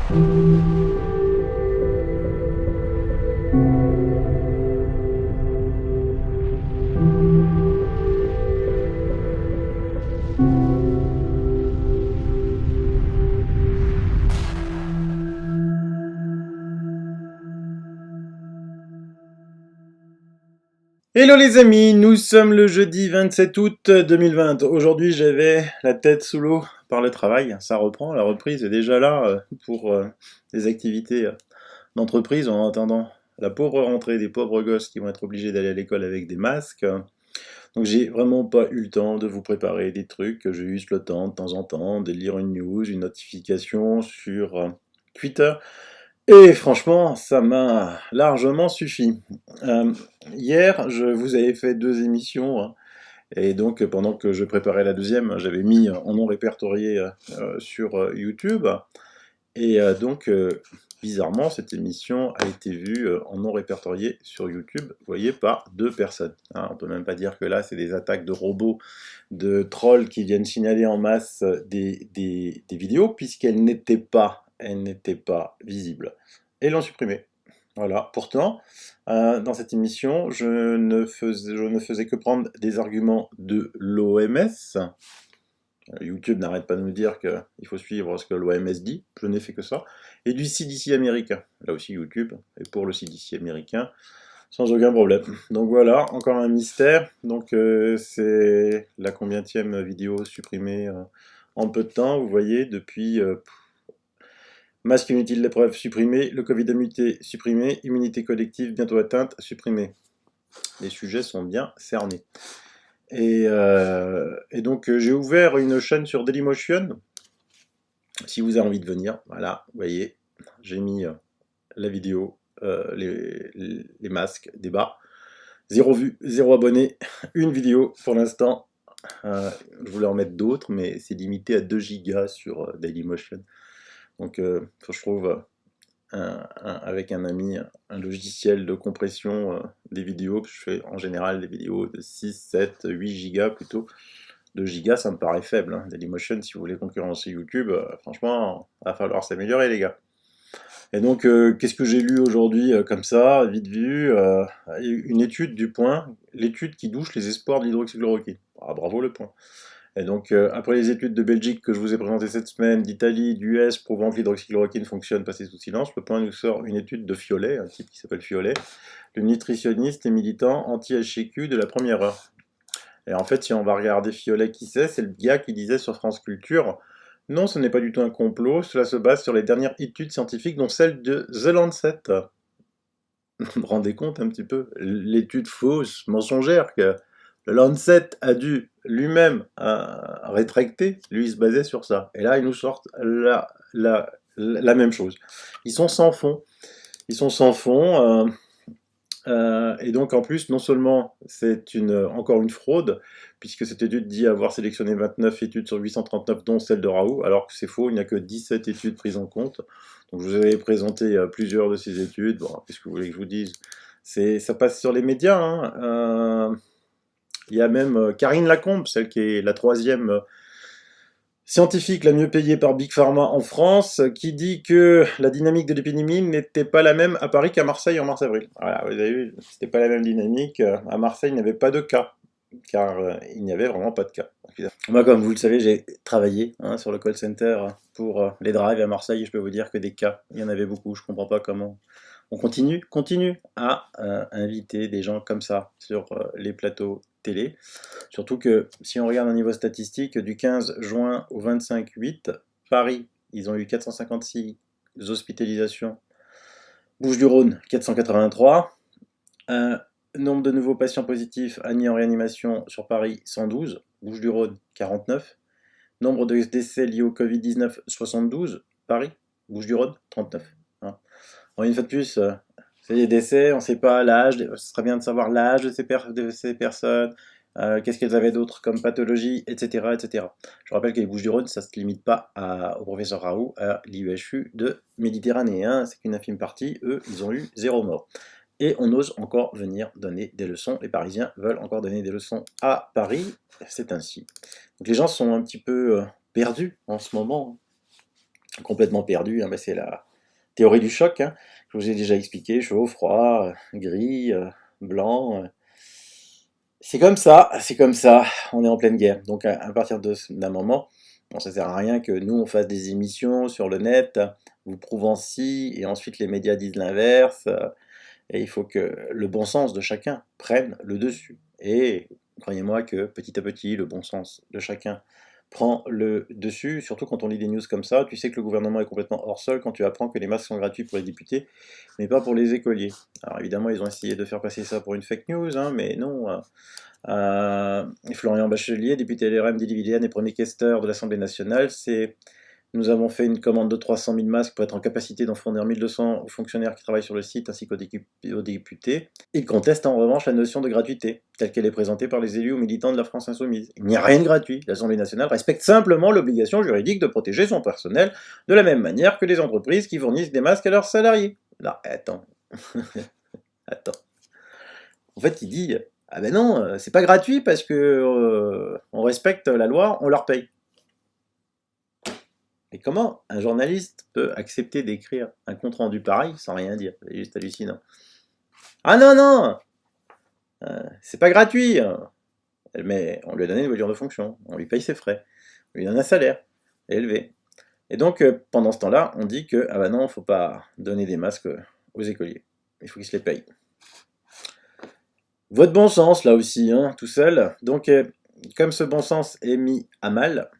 Hello les amis, nous sommes le jeudi 27 août 2020. Aujourd'hui j'avais la tête sous l'eau par le travail, ça reprend, la reprise est déjà là pour les activités d'entreprise en attendant la pauvre rentrée des pauvres gosses qui vont être obligés d'aller à l'école avec des masques. Donc j'ai vraiment pas eu le temps de vous préparer des trucs, j'ai juste le temps de temps en temps de lire une news, une notification sur Twitter. Et franchement, ça m'a largement suffi. Euh, Hier, je vous avais fait deux émissions, hein, et donc pendant que je préparais la deuxième, j'avais mis en non répertorié sur YouTube. Et bizarrement, cette émission a été vue en non répertorié sur YouTube, vous voyez, par deux personnes. Hein, on peut même pas dire que là, c'est des attaques de robots, de trolls qui viennent signaler en masse des vidéos, elles n'étaient pas visibles. Et l'ont supprimé. Voilà. Pourtant, dans cette émission, je ne faisais que prendre des arguments de l'OMS. YouTube n'arrête pas de nous dire qu'il faut suivre ce que l'OMS dit, je n'ai fait que ça, et du CDC américain. Là aussi YouTube est pour le CDC américain, sans aucun problème. Donc voilà, encore un mystère. Donc c'est la combientième vidéo supprimée en peu de temps, vous voyez, depuis masque inutile d'épreuve supprimé, le Covid a muté supprimé, immunité collective bientôt atteinte supprimé. Les sujets sont bien cernés. Et donc j'ai ouvert une chaîne sur Dailymotion, si vous avez envie de venir, voilà, vous voyez, j'ai mis la vidéo, les masques, débat, 0 vue, 0 abonné, une vidéo pour l'instant, je voulais en mettre d'autres, mais c'est limité à 2 gigas sur Dailymotion, donc faut que je trouve avec un ami un logiciel de compression des vidéos. Je fais en général des vidéos de 6, 7, 8 gigas plutôt. 2 gigas, ça me paraît faible. Hein. Dailymotion, si vous voulez concurrencer YouTube, franchement, va falloir s'améliorer, les gars. Et donc, qu'est-ce que j'ai lu aujourd'hui comme ça, vite vu une étude du Point, l'étude qui douche les espoirs de l'hydroxychloroquine. Ah, bravo le Point. Et donc, après les études de Belgique que je vous ai présentées cette semaine, d'Italie, d'US, prouvant que l'hydroxychloroquine fonctionne passée sous silence, le Point nous sort une étude de Fiolet, un type qui s'appelle Fiolet, le nutritionniste et militant anti-HCQ de la première heure. Et en fait, si on va regarder Fiolet qui c'est le gars qui disait sur France Culture, non, ce n'est pas du tout un complot, cela se base sur les dernières études scientifiques, dont celle de The Lancet. Vous vous rendez compte un petit peu l'étude fausse, mensongère que le Lancet a dû lui-même rétracter, lui il se basait sur ça. Et là, ils nous sortent la même chose. Ils sont sans fond. Ils sont sans fond. Et donc en plus, non seulement c'est encore une fraude, puisque cette étude dit avoir sélectionné 29 études sur 839, dont celle de Raoult, alors que c'est faux, il n'y a que 17 études prises en compte. Donc je vous avais présenté plusieurs de ces études. Bon, qu'est-ce que vous voulez que je vous dise? Ça passe sur les médias, hein. Il y a même Karine Lacombe, celle qui est la troisième scientifique la mieux payée par Big Pharma en France, qui dit que la dynamique de l'épidémie n'était pas la même à Paris qu'à Marseille en mars-avril. Voilà, vous avez vu, c'était pas la même dynamique. À Marseille, il n'y avait pas de cas, car il n'y avait vraiment pas de cas. Moi, comme vous le savez, j'ai travaillé sur le call center pour les drives à Marseille, et je peux vous dire que des cas, il y en avait beaucoup. Je comprends pas comment on continue à inviter des gens comme ça sur les plateaux télé. Surtout que si on regarde au niveau statistique, du 15 juin au 25/8, Paris, ils ont eu 456 hospitalisations. Bouches-du-Rhône, 483. Nombre de nouveaux patients positifs admis en réanimation sur Paris, 112. Bouches-du-Rhône, 49. Nombre de décès liés au Covid-19, 72. Paris, Bouches-du-Rhône, 39. Hein. Bon, une fois de plus, c'est des décès, on ne sait pas l'âge, ce serait bien de savoir l'âge de ces personnes, qu'est-ce qu'elles avaient d'autre comme pathologie, etc., etc. Je rappelle que les Bouches-du-Rhône, ça ne se limite pas au professeur Raoult, à l'IEHU de Méditerranée, hein, c'est qu'une infime partie, eux, ils ont eu 0 mort. Et on ose encore venir donner des leçons, les Parisiens veulent encore donner des leçons à Paris, c'est ainsi. Donc les gens sont un petit peu perdus en ce moment. complètement perdu, hein, bah, c'est la théorie du choc, hein. Je vous ai déjà expliqué, chaud, froid, gris, blanc. C'est comme ça, on est en pleine guerre. Donc à partir d'un moment, bon, ça sert à rien que nous on fasse des émissions sur le net, vous prouvant ci, et ensuite les médias disent l'inverse, et il faut que le bon sens de chacun prenne le dessus. Et croyez-moi que petit à petit, le bon sens de chacun prend le dessus, surtout quand on lit des news comme ça. Tu sais que le gouvernement est complètement hors sol quand tu apprends que les masques sont gratuits pour les députés, mais pas pour les écoliers. Alors évidemment, ils ont essayé de faire passer ça pour une fake news, hein, mais non. Florian Bachelier, député LRM d'Ille-et-Vilaine et premier questeur de l'Assemblée nationale, nous avons fait une commande de 300 000 masques pour être en capacité d'en fournir 1200 aux fonctionnaires qui travaillent sur le site ainsi qu'aux députés. Il conteste en revanche la notion de gratuité, telle qu'elle est présentée par les élus ou militants de la France insoumise. Il n'y a rien de gratuit. L'Assemblée nationale respecte simplement l'obligation juridique de protéger son personnel de la même manière que les entreprises qui fournissent des masques à leurs salariés. Là, attends. Attends. En fait, il dit ah ben non, c'est pas gratuit parce que on respecte la loi, on leur paye. Et comment un journaliste peut accepter d'écrire un compte-rendu pareil sans rien dire? C'est juste hallucinant. Ah non, non, c'est pas gratuit, mais on lui a donné une voiture de fonction, on lui paye ses frais, on lui donne un salaire élevé. Et donc, pendant ce temps-là, on dit que, ah bah non, faut pas donner des masques aux écoliers, il faut qu'ils se les payent. Votre bon sens, là aussi, hein, tout seul. Donc, comme ce bon sens est mis à mal,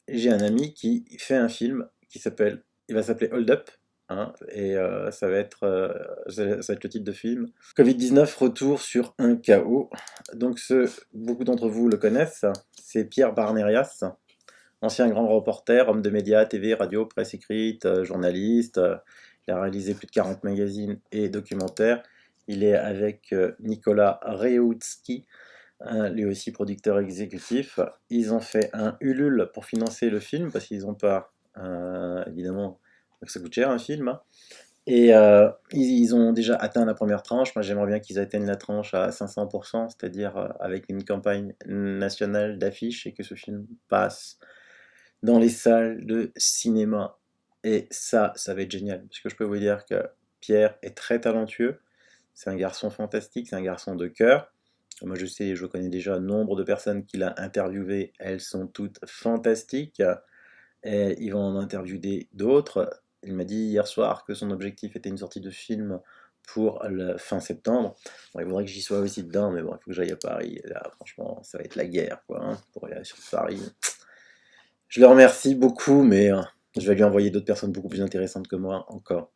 j'ai un ami qui fait un film qui s'appelle, il va s'appeler Hold Up, hein, et ça va être le titre de film. Covid-19, retour sur un chaos. Donc beaucoup d'entre vous le connaissent, c'est Pierre Barnérias, ancien grand reporter, homme de médias, TV, radio, presse écrite, journaliste. Il a réalisé plus de 40 magazines et documentaires. Il est avec Nicolas Reoutzky, lui aussi producteur exécutif. Ils ont fait un Ulule pour financer le film, parce qu'ils n'ont pas, évidemment, ça coûte cher un film, hein. Et ils ont déjà atteint la première tranche. Moi j'aimerais bien qu'ils atteignent la tranche à 500%, c'est-à-dire avec une campagne nationale d'affiches, et que ce film passe dans les salles de cinéma. Et ça va être génial, parce que je peux vous dire que Pierre est très talentueux, c'est un garçon fantastique, c'est un garçon de cœur. Moi je sais, je connais déjà nombre de personnes qu'il a interviewées, elles sont toutes fantastiques, et ils vont en interviewer d'autres. Il m'a dit hier soir que son objectif était une sortie de film pour le fin septembre. Bon, il faudrait que j'y sois aussi dedans, mais bon, il faut que j'aille à Paris. Et là, franchement, ça va être la guerre, quoi, hein, pour aller sur Paris. Je le remercie beaucoup, mais je vais lui envoyer d'autres personnes beaucoup plus intéressantes que moi encore.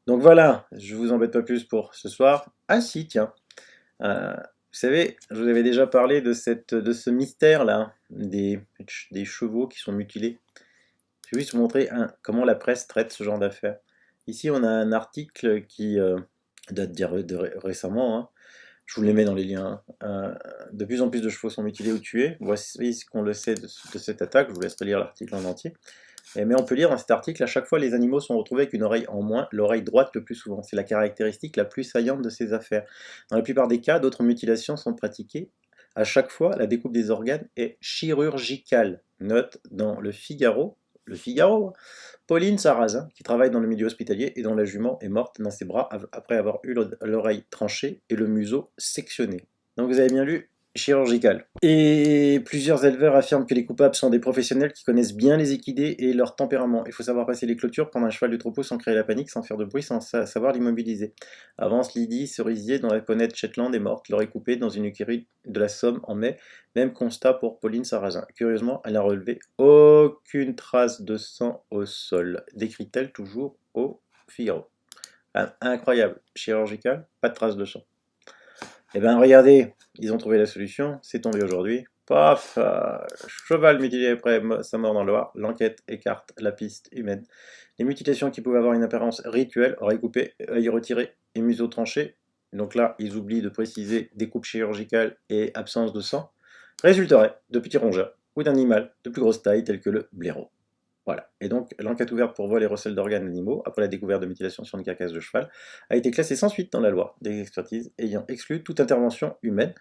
Donc voilà, je vous embête pas plus pour ce soir. Ah si, tiens. Vous savez, je vous avais déjà parlé de ce mystère-là, des chevaux qui sont mutilés. Je vais juste vous montrer comment la presse traite ce genre d'affaires. Ici, on a un article qui date récemment, hein. Je vous les mets dans les liens. De plus en plus de chevaux sont mutilés ou tués. Voici ce qu'on le sait de cette attaque. Je vous laisserai lire l'article en entier. Mais on peut lire dans cet article, à chaque fois les animaux sont retrouvés avec une oreille en moins, l'oreille droite le plus souvent. C'est la caractéristique la plus saillante de ces affaires. Dans la plupart des cas, d'autres mutilations sont pratiquées. À chaque fois, la découpe des organes est chirurgicale. Note dans Le Figaro, Pauline Sarrazin, qui travaille dans le milieu hospitalier et dont la jument est morte dans ses bras après avoir eu l'oreille tranchée et le museau sectionné. Donc vous avez bien lu, chirurgical. Et plusieurs éleveurs affirment que les coupables sont des professionnels qui connaissent bien les équidés et leur tempérament. Il faut savoir passer les clôtures, prendre un cheval du troupeau sans créer la panique, sans faire de bruit, sans savoir l'immobiliser. Avance Lydie Cerisier, dont la ponette Shetland est morte, l'oreille coupée dans une écurie de la Somme en mai. Même constat pour Pauline Sarrazin. Curieusement, elle n'a relevé aucune trace de sang au sol. Décrit-elle toujours au Figaro. Incroyable. Chirurgical, pas de trace de sang. Eh bien, regardez, ils ont trouvé la solution, c'est tombé aujourd'hui. Paf, cheval mutilé après sa mort dans le Loir. L'enquête écarte la piste humaine. Les mutilations qui pouvaient avoir une apparence rituelle, oreille coupée, œil retiré et museau tranché. Donc là, ils oublient de préciser découpe chirurgicale et absence de sang. Résulterait de petits rongeurs ou d'animal de plus grosse taille tel que le blaireau. Voilà. Et donc, l'enquête ouverte pour vol et recel d'organes animaux, après la découverte de mutilations sur une carcasse de cheval, a été classée sans suite dans la loi, des expertises ayant exclu toute intervention humaine,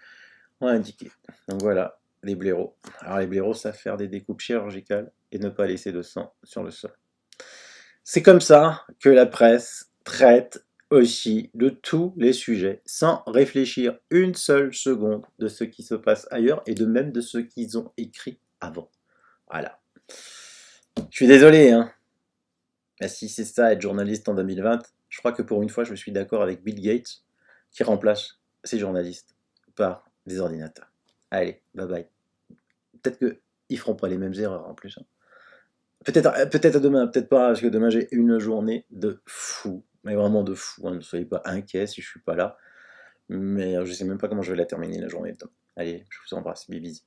ont indiqué. Donc voilà. les blaireaux. Alors les blaireaux savent faire des découpes chirurgicales et ne pas laisser de sang sur le sol. C'est comme ça que la presse traite aussi de tous les sujets sans réfléchir une seule seconde de ce qui se passe ailleurs et de même de ce qu'ils ont écrit avant. Voilà. Je suis désolé, hein. Mais si c'est ça être journaliste en 2020, je crois que pour une fois je suis d'accord avec Bill Gates qui remplace ces journalistes par des ordinateurs. Allez, bye bye. Peut-être qu'ils feront pas les mêmes erreurs en plus, hein. Peut-être à demain, peut-être pas, parce que demain j'ai une journée de fou, mais vraiment de fou, hein. Ne soyez pas inquiets si je suis pas là, mais je sais même pas comment je vais la terminer la journée de demain. Allez, je vous embrasse, bisous.